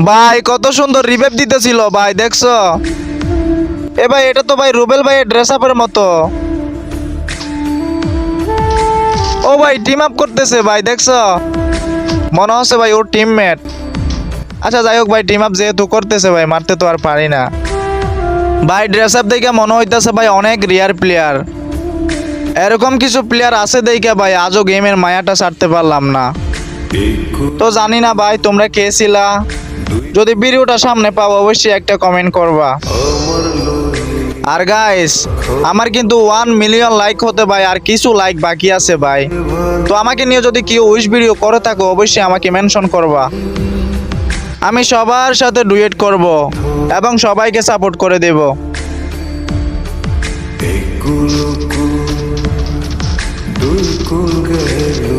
ভাই কত সুন্দর রিভাইভ দিতেছিল ভাই, দেখছো? এ ভাই এটা তো ভাই রুবেল ভাইয়ের ড্রেস আপের মতো। ও ভাই টিম আপ করতেছে ভাই, দেখছো? মনে হচ্ছে ভাই ওর টিমমেট। আচ্ছা যাই হোক ভাই, টিম আপ যেহেতু করতেছে ভাই, মারতে তো আর পারি না ভাই। ড্রেস আপ দেখে মনে হইতেছে ভাই অনেক রিয়ার প্লেয়ার। এরকম কিছু প্লেয়ার আছে দেখে ভাই আজও গেমের মায়াটা ছাড়তে পারলাম না। তো জানি না ভাই তোমরা কে ছিলা। যদি ভিডিওটা সামনে পাও অবশ্যই একটা কমেন্ট করবা। আর গাইস আমার কিন্তু 1 মিলিয়ন লাইক হতে ভাই আর কিছু লাইক বাকি আছে ভাই। তো আমাকে নিয়ে যদি কেউ উইশ ভিডিও করে থাকো অবশ্যই আমাকে মেনশন করবা। আমি সবার সাথে ডুয়েট করব এবং সবাইকে সাপোর্ট করে দেব। দুই কুল গেল